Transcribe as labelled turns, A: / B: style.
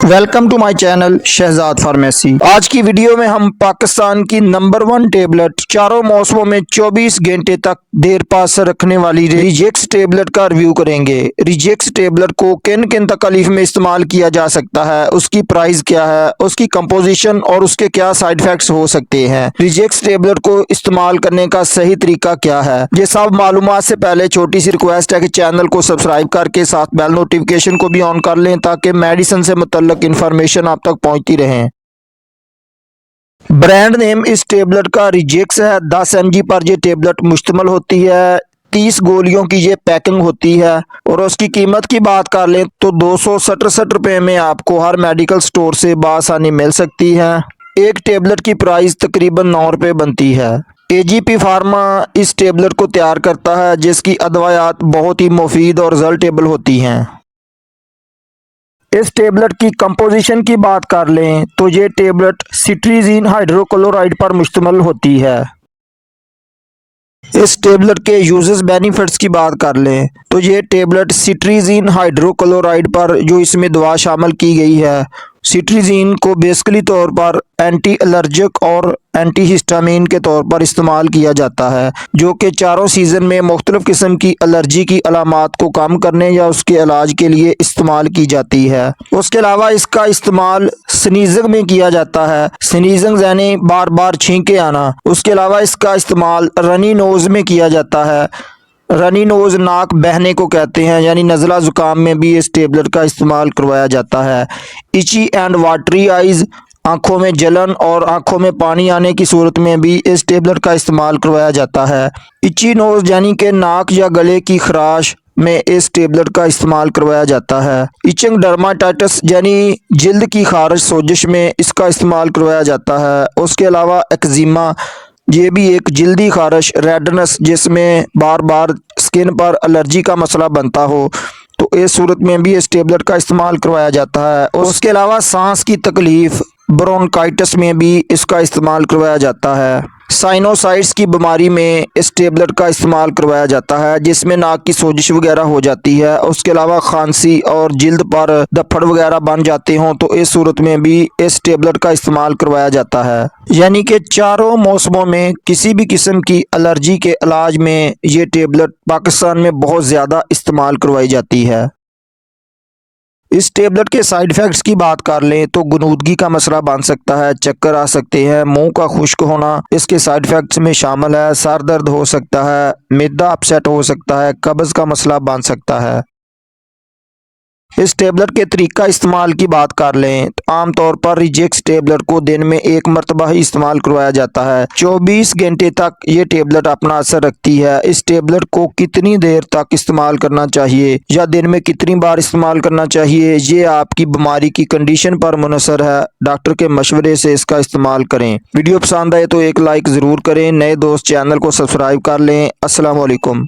A: Welcome to my channel Shahzad pharmacy. आज की video में हम पाकिस्तान की नंबर 1 टेबलेट चारों मौसमों में 24 घंटे तक देर पास रखने वाली रिजेक्स टेबलेट का रिव्यू करेंगे। रिजेक्स टेबलेट को किन किन तकलीफ में इस्तेमाल किया जा सकता है, उसकी प्राइस क्या है, उसकी कंपोजिशन और उसके क्या साइड इफेक्ट्स हो सकते हैं, रिजेक्स टेबलेट को इस्तेमाल करने का सही तरीका क्या है। ये सब मालूमात से पहले छोटी सी रिक्वेस्ट है कि चैनल को सब्सक्राइब करके साथ बेल नोटिफिकेशन को भी ऑन कर लें ताकि मेडिसिन से मुतल्लिक इंफॉर्मेशन आप तक पहुंचती रहे। ब्रांड नेम इस टेबलेट का रिजेक्स है। 10 mg पर यह टेबलेट मुश्तमिल होती है। 30 गोलियों की ये पैकिंग होती है और उसकी कीमत की बात कर लें तो 267 रुपये में आपको हर मेडिकल स्टोर से बासानी मिल सकती है। एक टेबलेट की प्राइस तकरीबन 9 रुपये बनती है। एजीपी फार्मा इस टेबलेट को तैयार करता है जिसकी अदवायात बहुत ही मुफीद और रिजल्टेबल होती हैं। इस टेबलेट की कंपोजिशन की बात कर लें तो ये टेबलेट सिट्रीजिन हाइड्रोक्लोराइड पर मुश्तमिल होती है। इस टेबलेट के यूजेस बेनिफिट्स की बात कर लें तो ये टेबलेट सिट्रीजिन हाइड्रोक्लोराइड पर जो इसमें दवा शामिल की गई है, सिट्रीजिन को बेसिकली तौर पर एंटी एलर्जिक और एंटी हिस्टामिन के तौर पर इस्तेमाल किया जाता है, जो कि चारों सीज़न में मुख्तलिफ किस्म की एलर्जी की अलामात को कम करने या उसके इलाज के लिए इस्तेमाल की जाती है। उसके अलावा इसका इस्तेमाल स्नीजिंग में किया जाता है, स्नीजिंग यानी बार बार छींके आना। उसके अलावा इसका इस्तेमाल रनी नोज़ में किया जाता है। रनी नोज़ नाक बहने को कहते हैं, यानी नज़ला ज़ुकाम में भी इस टेबलेट का इस्तेमाल करवाया जाता है। इची एंड वाटरी आइज़, आँखों में जलन और आँखों में पानी आने की सूरत में भी इस टेबलेट का इस्तेमाल करवाया जाता है। इची नोज़ यानी कि नाक या गले की खराश में इस टेबलेट का इस्तेमाल करवाया जाता है। इचिंग डर्माटाइटिस यानी जिल्द की खारिश सोजिश में इसका इस्तेमाल करवाया जाता है। उसके अलावा एक्जिमा, ये भी एक जिल्दी खारिश, रेडनेस जिसमें बार बार स्किन पर एलर्जी का मसला बनता हो, तो इस सूरत में भी इस टेबलेट का इस्तेमाल करवाया जाता है। उसके अलावा सांस की तकलीफ़, ब्रोंकाइटिस में भी इसका इस्तेमाल करवाया जाता है। साइनोसाइट्स की बीमारी में इस टेबलेट का इस्तेमाल करवाया जाता है जिसमें नाक की सोजिश वगैरह हो जाती है। उसके अलावा खांसी और जिल्द पर धब्बड़ वगैरह बन जाते हों तो इस सूरत में भी इस टेबलेट का इस्तेमाल करवाया जाता है। यानी कि चारों मौसमों में किसी भी किस्म की एलर्जी के इलाज में ये टेबलेट पाकिस्तान में बहुत ज़्यादा इस्तेमाल करवाई जाती है। इस टेबलेट के साइड इफ़ेक्ट्स की बात कर लें तो गुनूदगी का मसला बन सकता है, चक्कर आ सकते हैं, मुंह का खुश्क होना इसके साइड इफ़ेक्ट्स में शामिल है, सर दर्द हो सकता है, मैदा अपसेट हो सकता है, कब्ज़ का मसला बन सकता है। इस टेबलेट के तरीका इस्तेमाल की बात कर लें तो आमतौर पर रिजेक्स टेबलेट को दिन में एक मरतबा ही इस्तेमाल करवाया जाता है। 24 घंटे तक ये टेबलेट अपना असर रखती है। इस टेबलेट को कितनी देर तक इस्तेमाल करना चाहिए या दिन में कितनी बार इस्तेमाल करना चाहिए, ये आपकी बीमारी की कंडीशन पर मुनसर है। डॉक्टर के मशवरे से इसका इस्तेमाल करें। वीडियो पसंद आए तो एक लाइक ज़रूर करें। नए दोस्त चैनल को सब्सक्राइब कर लें। अस्सलाम वालेकुम।